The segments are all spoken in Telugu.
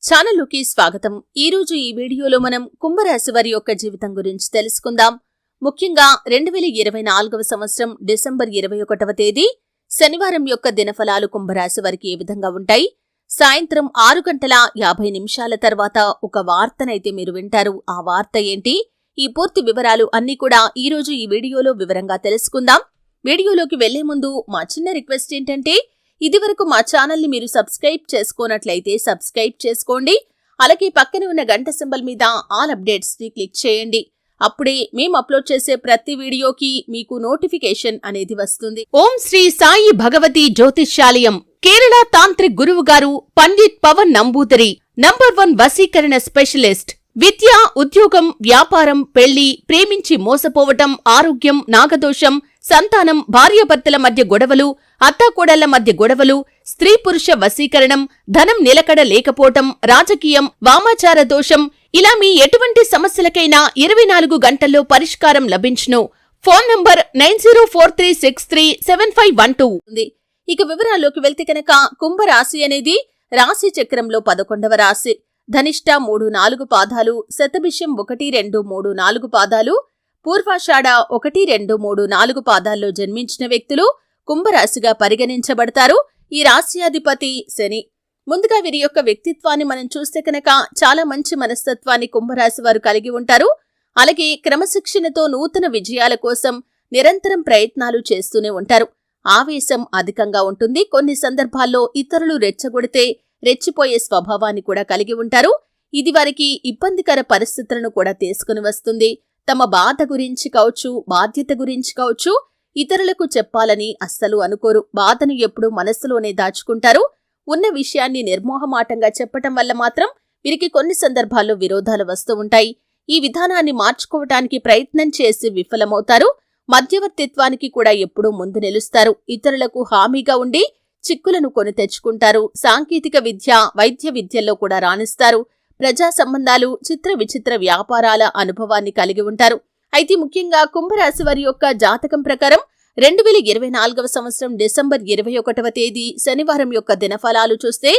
ఛానల్లోకి స్వాగతం. ఈరోజు ఈ వీడియోలో మనం కుంభరాశి వారి యొక్క జీవితం గురించి తెలుసుకుందాం. ముఖ్యంగా 2024వ సంవత్సరం డిసెంబర్ 21వ తేదీ శనివారం యొక్క దినఫలాలు కుంభరాశి వారికి ఏ విధంగా ఉంటాయి? సాయంత్రం 6:50 తర్వాత ఒక వార్తనైతే మీరు వింటారు. ఆ వార్త ఏంటి? ఈ పూర్తి వివరాలు అన్నీ కూడా ఈరోజు ఈ వీడియోలో వివరంగా తెలుసుకుందాం. వీడియోలోకి వెళ్లే ముందు మా చిన్న రిక్వెస్ట్ ఏంటంటే, ఇదివరకు మా ఛానల్ని మీరు సబ్స్క్రైబ్ చేసుకోనట్లయితే సబ్స్క్రైబ్ చేసుకోండి. అలాగే పక్కన ఉన్న గంట సింబల్ మీద ఆల్ అప్డేట్స్ ని క్లిక్ చేయండి. అప్పుడే మేము అప్లోడ్ చేసే ప్రతి వీడియోకి మీకు నోటిఫికేషన్ అనేది వస్తుంది. ఓం శ్రీ సాయి భగవతి జ్యోతిష్యాలయం కేరళ తాంత్రిక్ గురువు గారు పండిట్ పవన్ నంబూదరి నంబర్ 1 వశీకరణ స్పెషలిస్ట్. విద్య, ఉద్యోగం, వ్యాపారం, పెళ్లి, ప్రేమించి మోసపోవటం, ఆరోగ్యం, నాగదోషం, సంతానం, భార్యాభర్తల మధ్య గొడవలు, అత్తాకోడళ్ల మధ్య గొడవలు, స్త్రీ పురుష వశీకరణం, ధనం నిలకడ లేకపోవటం, రాజకీయం, వామాచార దోషం, ఇలా మీ ఎటువంటి సమస్యలకైనా 24 గంటల్లో పరిష్కారం లభించును. ఫోన్ నంబర్ 9043637512 ఉంది. ఇక వివరాల్లోకి వెళ్తే కనుక కుంభరాశి అనేది రాశి చక్రంలో 11వ రాశి. ధనిష్ట 3-4 పాదాలు, శతభిషం 1-2-3-4 పాదాలు, పూర్వాషాఢ 1-2-3-4 పాదాల్లో జన్మించిన వ్యక్తులు కుంభరాశిగా పరిగణించబడతారు. ఈ రాశ్యాధిపతి శని. ముందుగా వీరి యొక్క వ్యక్తిత్వాన్ని మనం చూస్తే కనుక చాలా మంచి మనస్తత్వాన్ని కుంభరాశి వారు కలిగి ఉంటారు. అలాగే క్రమశిక్షణతో నూతన విజయాల కోసం నిరంతరం ప్రయత్నాలు చేస్తూనే ఉంటారు. ఆవేశం అధికంగా ఉంటుంది. కొన్ని సందర్భాల్లో ఇతరులు రెచ్చగొడితే రెచ్చిపోయే స్వభావాన్ని కూడా కలిగి ఉంటారు. ఇది వారికి ఇబ్బందికర పరిస్థితులను కూడా తీసుకుని వస్తుంది. తమ బాధ గురించి కావచ్చు, బాధ్యత గురించి కావచ్చు, ఇతరులకు చెప్పాలని అస్సలు అనుకోరు. బాధను ఎప్పుడూ మనస్సులోనే దాచుకుంటారు. ఉన్న విషయాన్ని నిర్మోహమాటంగా చెప్పటం వల్ల మాత్రం వీరికి కొన్ని సందర్భాల్లో విరోధాలు వస్తూ ఉంటాయి. ఈ విధానాన్ని మార్చుకోవటానికి ప్రయత్నం చేసి విఫలమవుతారు. మధ్యవర్తిత్వానికి కూడా ఎప్పుడూ ముందు నిలుస్తారు. ఇతరులకు హామీగా ఉండి చిక్కులను కొని తెచ్చుకుంటారు. సాంకేతిక విద్య, వైద్య విద్యల్లో కూడా రాణిస్తారు. ప్రజా సంబంధాలు, చిత్ర విచిత్ర వ్యాపారాల అనుభవాన్ని కలిగి ఉంటారు. అయితే ముఖ్యంగా కుంభరాశి వారి యొక్క జాతకం ప్రకారం 2024వ సంవత్సరం డిసెంబర్ 21వ తేదీ శనివారం యొక్క దినఫలాలు చూస్తే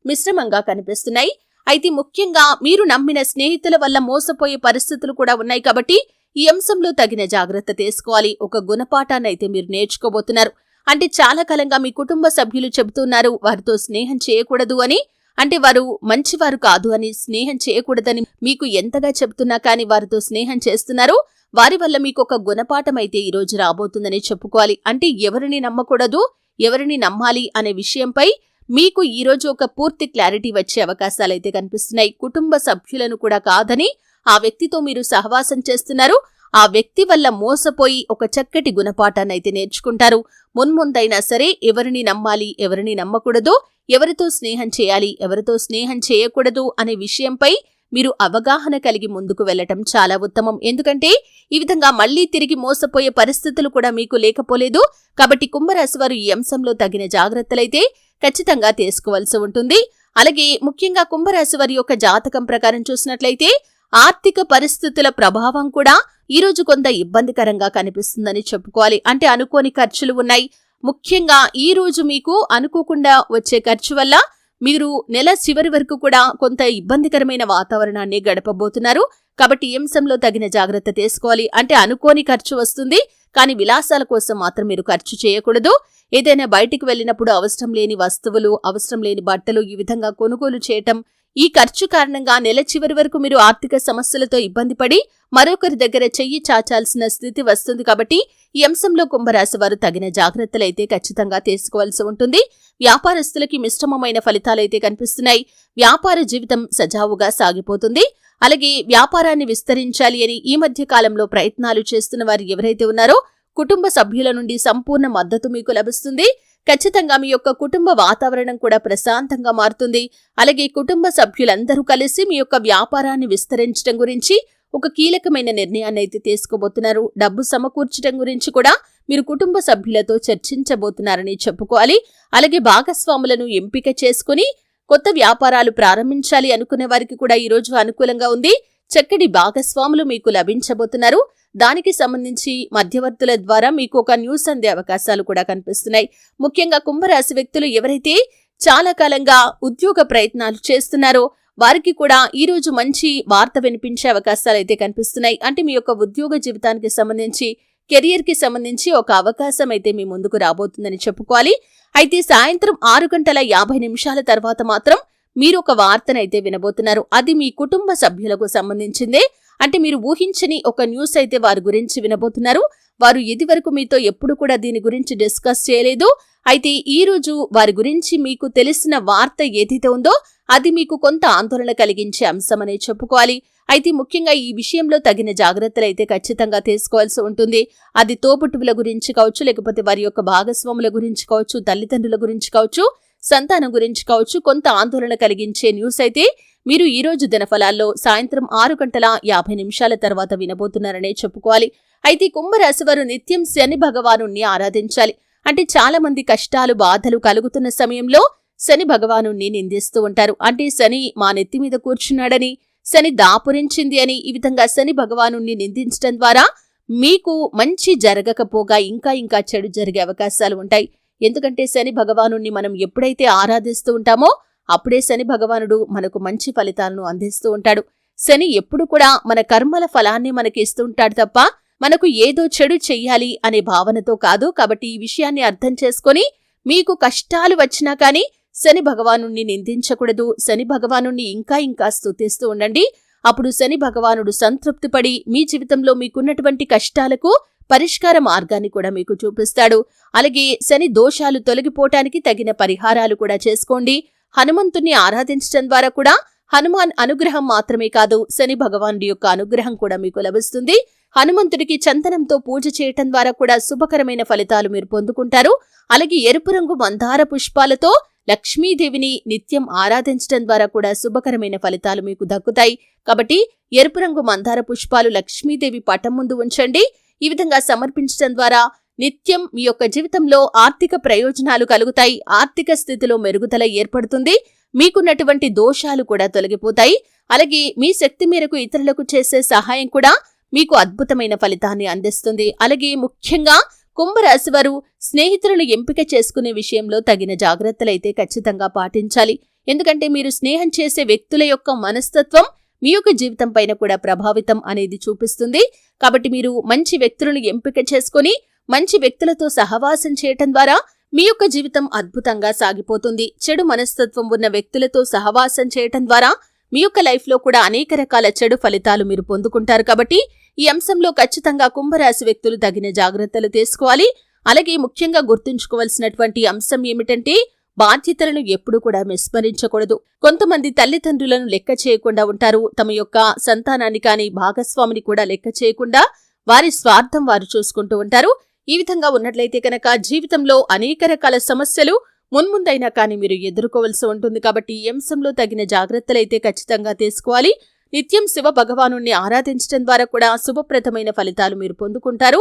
మిశ్రమంగా కనిపిస్తున్నాయి. అయితే ముఖ్యంగా మీరు నమ్మిన స్నేహితుల వల్ల మోసపోయే పరిస్థితులు కూడా ఉన్నాయి కాబట్టి ఈ అంశంలో తగిన జాగ్రత్త తీసుకోవాలి. ఒక గుణపాఠాన్నైతే మీరు నేర్చుకోబోతున్నారు. అంటే చాలా కాలంగా మీ కుటుంబ సభ్యులు చెబుతున్నారు వారితో స్నేహం చేయకూడదు అని, అంటే వారు మంచివారు కాదు అని, స్నేహం చేయకూడదని మీకు ఎంతగా చెబుతున్నా కానీ వారితో స్నేహం చేస్తున్నారు. వారి వల్ల మీకు ఒక గుణపాఠం అయితే ఈరోజు రాబోతుందని చెప్పుకోవాలి. అంటే ఎవరిని నమ్మకూడదు, ఎవరిని నమ్మాలి అనే విషయంపై మీకు ఈరోజు ఒక పూర్తి క్లారిటీ వచ్చే అవకాశాలైతే కనిపిస్తున్నాయి. కుటుంబ సభ్యులను కూడా కాదని ఆ వ్యక్తితో మీరు సహవాసం చేస్తున్నారు. ఆ వ్యక్తి వల్ల మోసపోయి ఒక చక్కటి గుణపాఠాన్నైతే నేర్చుకుంటారు. మున్ముందైనా సరే ఎవరిని నమ్మాలి, ఎవరిని నమ్మకూడదు, ఎవరితో స్నేహం చేయాలి, ఎవరితో స్నేహం చేయకూడదు అనే విషయంపై మీరు అవగాహన కలిగి ముందుకు వెళ్లటం చాలా ఉత్తమం. ఎందుకంటే ఈ విధంగా మళ్లీ తిరిగి మోసపోయే పరిస్థితులు కూడా మీకు లేకపోలేదు. కాబట్టి కుంభరాశి వారు ఈ అంశంలో తగిన జాగ్రత్తలైతే ఖచ్చితంగా తీసుకోవాల్సి ఉంటుంది. అలాగే ముఖ్యంగా కుంభరాశి వారి యొక్క జాతకం ప్రకారం చూసినట్లయితే ఆర్థిక పరిస్థితుల ప్రభావం కూడా ఈరోజు కొంత ఇబ్బందికరంగా కనిపిస్తుందని చెప్పుకోవాలి. అంటే అనుకోని ఖర్చులు ఉన్నాయి. ముఖ్యంగా ఈ రోజు మీకు అనుకోకుండా వచ్చే ఖర్చు వల్ల మీరు నెల చివరి వరకు కూడా కొంత ఇబ్బందికరమైన వాతావరణాన్ని గడపబోతున్నారు. కాబట్టి ఈ అంశంలో తగిన జాగ్రత్త తీసుకోవాలి. అంటే అనుకోని ఖర్చు వస్తుంది, కానీ విలాసాల కోసం మాత్రం మీరు ఖర్చు చేయకూడదు. ఏదైనా బయటికి వెళ్ళినప్పుడు అవసరం లేని వస్తువులు, అవసరం లేని బట్టలు ఈ విధంగా కొనుగోలు చేయటం, ఈ ఖర్చు కారణంగా నెల చివరి వరకు మీరు ఆర్థిక సమస్యలతో ఇబ్బంది పడి మరొకరి దగ్గర చెయ్యి చాచాల్సిన స్థితి వస్తుంది. కాబట్టి ఈ అంశంలో కుంభరాశి వారు తగిన జాగ్రత్తలైతే ఖచ్చితంగా తీసుకోవాల్సి ఉంటుంది. వ్యాపారస్తులకి మిశ్రమమైన ఫలితాలైతే కనిపిస్తున్నాయి. వ్యాపార జీవితం సజావుగా సాగిపోతుంది. అలాగే వ్యాపారాన్ని విస్తరించాలి అని ఈ మధ్య కాలంలో ప్రయత్నాలు చేస్తున్న వారు ఎవరైతే ఉన్నారో కుటుంబ సభ్యుల నుండి సంపూర్ణ మద్దతు మీకు లభిస్తుంది. ఖచ్చితంగా మీ యొక్క కుటుంబ వాతావరణం కూడా ప్రశాంతంగా మారుతుంది. అలాగే కుటుంబ సభ్యులందరూ కలిసి మీ యొక్క వ్యాపారాన్ని విస్తరించడం గురించి ఒక కీలకమైన నిర్ణయాన్ని అయితే తీసుకోబోతున్నారు. డబ్బు సమకూర్చడం గురించి కూడా మీరు కుటుంబ సభ్యులతో చర్చించబోతున్నారని చెప్పుకోవాలి. అలాగే భాగస్వాములను ఎంపిక చేసుకుని కొత్త వ్యాపారాలు ప్రారంభించాలి అనుకునే వారికి కూడా ఈరోజు అనుకూలంగా ఉంది. చక్కటి భాగస్వాములు మీకు లభించబోతున్నారు. దానికి సంబంధించి మధ్యవర్తుల ద్వారా మీకు ఒక న్యూస్ అందే అవకాశాలు కూడా కనిపిస్తున్నాయి. ముఖ్యంగా కుంభరాశి వ్యక్తులు ఎవరైతే చాలా కాలంగా ఉద్యోగ ప్రయత్నాలు చేస్తున్నారో వారికి కూడా ఈ రోజు మంచి వార్త వినిపించే అవకాశాలు అయితే కనిపిస్తున్నాయి. అంటే మీ యొక్క ఉద్యోగ జీవితానికి సంబంధించి, కెరియర్ కి సంబంధించి ఒక అవకాశం అయితే మీ ముందుకు రాబోతుందని చెప్పుకోవాలి. అయితే సాయంత్రం 6:50 తర్వాత మాత్రం మీరు ఒక వార్తనైతే వినబోతున్నారు. అది మీ కుటుంబ సభ్యులకు సంబంధించిందే. అంటే మీరు ఊహించని ఒక న్యూస్ అయితే వారి గురించి వినబోతున్నారు. వారు ఇదివరకు మీతో ఎప్పుడు కూడా దీని గురించి డిస్కస్ చేయలేదు. అయితే ఈ రోజు వారి గురించి మీకు తెలిసిన వార్త ఏదైతే ఉందో అది మీకు కొంత ఆందోళన కలిగించే అంశమనే చెప్పుకోవాలి. అయితే ముఖ్యంగా ఈ విషయంలో తగిన జాగ్రత్తలు అయితే ఖచ్చితంగా తీసుకోవాల్సి ఉంటుంది. అది తోబుట్టువుల గురించి కావచ్చు, లేకపోతే వారి యొక్క భాగస్వాముల గురించి కావచ్చు, తల్లిదండ్రుల గురించి కావచ్చు, సంతానం గురించి కావచ్చు, కొంత ఆందోళన కలిగించే న్యూస్ అయితే మీరు ఈ రోజు దినఫలాల్లో సాయంత్రం 6:50 తర్వాత వినబోతున్నారనే చెప్పుకోవాలి. అయితే కుంభరాశి వారు నిత్యం శని భగవానుణ్ణి ఆరాధించాలి. అంటే చాలా మంది కష్టాలు, బాధలు కలుగుతున్న సమయంలో శని భగవానుణ్ణి నిందిస్తూ ఉంటారు. అంటే శని మా నెత్తి మీద కూర్చున్నాడని, శని దాపురించింది అని ఈ విధంగా శని భగవానుణ్ణి నిందించడం ద్వారా మీకు మంచి జరగకపోగా ఇంకా చెడు జరిగే అవకాశాలు ఉంటాయి. ఎందుకంటే శని భగవానుణ్ణి మనం ఎప్పుడైతే ఆరాధిస్తూ ఉంటామో అప్పుడే శని భగవానుడు మనకు మంచి ఫలితాలను అందిస్తూ ఉంటాడు. శని ఎప్పుడు కూడా మన కర్మల ఫలాన్ని మనకి ఇస్తూ ఉంటాడు తప్ప మనకు ఏదో చెడు చెయ్యాలి అనే భావనతో కాదు. కాబట్టి ఈ విషయాన్ని అర్థం చేసుకొని మీకు కష్టాలు వచ్చినా కానీ శని భగవానుణ్ణి నిందించకూడదు. శని భగవానుణ్ణి ఇంకా స్తుతిస్తూ ఉండండి. అప్పుడు శని భగవానుడు సంతృప్తిపడి మీ జీవితంలో మీకున్నటువంటి కష్టాలకు పరిష్కార మార్గాన్ని కూడా మీకు చూపిస్తాడు. అలాగే శని దోషాలు తొలగిపోవటానికి తగిన పరిహారాలు కూడా చేసుకోండి. హనుమంతుణ్ణి ఆరాధించడం ద్వారా కూడా హనుమాన్ అనుగ్రహం మాత్రమే కాదు, శని భగవానుడి యొక్క అనుగ్రహం కూడా మీకు లభిస్తుంది. హనుమంతుడికి చందనంతో పూజ చేయటం ద్వారా కూడా శుభకరమైన ఫలితాలు మీరు పొందుకుంటారు. అలాగే ఎరుపు రంగు మందార పుష్పాలతో లక్ష్మీదేవిని నిత్యం ఆరాధించడం ద్వారా కూడా శుభకరమైన ఫలితాలు మీకు దక్కుతాయి. కాబట్టి ఎరుపు రంగు మందార పుష్పాలు లక్ష్మీదేవి పటం ముందు ఉంచండి. ఈ విధంగా సమర్పించడం ద్వారా నిత్యం మీ యొక్క జీవితంలో ఆర్థిక ప్రయోజనాలు కలుగుతాయి. ఆర్థిక స్థితిలో మెరుగుదల ఏర్పడుతుంది. మీకున్నటువంటి దోషాలు కూడా తొలగిపోతాయి. అలాగే మీ శక్తి మేరకు ఇతరులకు చేసే సహాయం కూడా మీకు అద్భుతమైన ఫలితాన్ని అందిస్తుంది. అలాగే ముఖ్యంగా కుంభరాశి వారు స్నేహితులను ఎంపిక చేసుకునే విషయంలో తగిన జాగ్రత్తలైతే ఖచ్చితంగా పాటించాలి. ఎందుకంటే మీరు స్నేహం చేసే వ్యక్తుల యొక్క మనస్తత్వం మీ యొక్క జీవితం పైన కూడా ప్రభావితం అనేది చూపిస్తుంది. కాబట్టి మీరు మంచి వ్యక్తులను ఎంపిక చేసుకుని మంచి వ్యక్తులతో సహవాసం చేయటం ద్వారా మీ యొక్క జీవితం అద్భుతంగా సాగిపోతుంది. చెడు మనస్తత్వం ఉన్న వ్యక్తులతో సహవాసం చేయటం ద్వారా మీ యొక్క లైఫ్ లో కూడా అనేక రకాల చెడు ఫలితాలు మీరు పొందుకుంటారు. కాబట్టి ఈ అంశంలో ఖచ్చితంగా కుంభరాశి వ్యక్తులు తగిన జాగ్రత్తలు తీసుకోవాలి. అలాగే ముఖ్యంగా గుర్తుంచుకోవాల్సినటువంటి అంశం ఏమిటంటే బాధ్యతలను ఎప్పుడూ కూడా విస్మరించకూడదు. కొంతమంది తల్లిదండ్రులను లెక్క చేయకుండా ఉంటారు. తమ యొక్క సంతానాన్ని కానీ భాగస్వామిని కూడా లెక్క చేయకుండా వారి స్వార్థం వారు చూసుకుంటూ ఉంటారు. ఈ విధంగా ఉన్నట్లయితే కనుక జీవితంలో అనేక రకాల సమస్యలు మున్ముందైనా కానీ మీరు ఎదుర్కోవలసి ఉంటుంది. కాబట్టి ఈ అంశంలో తగిన జాగ్రత్తలైతే ఖచ్చితంగా తీసుకోవాలి. నిత్యం శివ భగవానుణ్ణి ఆరాధించడం ద్వారా కూడా శుభప్రదమైన ఫలితాలు మీరు పొందుకుంటారు.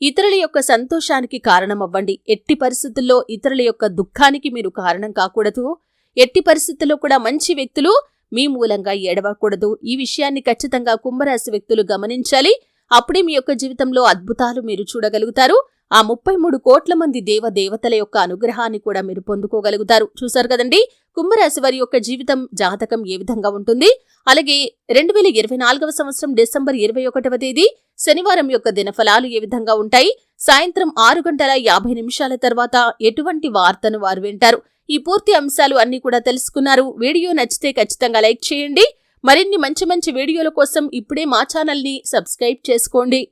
ఇతరుల యొక్క సంతోషానికి కారణమవ్వండి. ఎట్టి పరిస్థితుల్లో ఇతరుల యొక్క దుఃఖానికి మీరు కారణం కాకూడదు. ఎట్టి పరిస్థితుల్లో కూడా మంచి వ్యక్తులు మీ మూలంగా ఏడవకూడదు. ఈ విషయాన్ని ఖచ్చితంగా కుంభరాశి వ్యక్తులు గమనించాలి. అప్పుడే మీ యొక్క జీవితంలో అద్భుతాలు మీరు చూడగలుగుతారు. ఆ 33 కోట్ల మంది దేవతల యొక్క అనుగ్రహాన్ని కూడా మీరు పొందుకోగలుగుతారు. చూశారు కదండి కుంభరాశి వారి యొక్క జీవితం జాతకం ఏ విధంగా ఉంటుంది. అలాగే 2024వ సంవత్సరం డిసెంబర్ 21వ తేదీ శనివారం యొక్క దినఫలాలు ఏ విధంగా ఉంటాయి, సాయంత్రం 6:50 తర్వాత ఎటువంటి వార్తను వారు వింటారు, ఈ పూర్తి అంశాలు అన్ని కూడా తెలుసుకున్నారు. వీడియో నచ్చితే ఖచ్చితంగా లైక్ చేయండి. మరిన్ని మంచి వీడియోల కోసం ఇప్పుడే మా ఛానల్ని సబ్స్క్రైబ్ చేసుకోండి.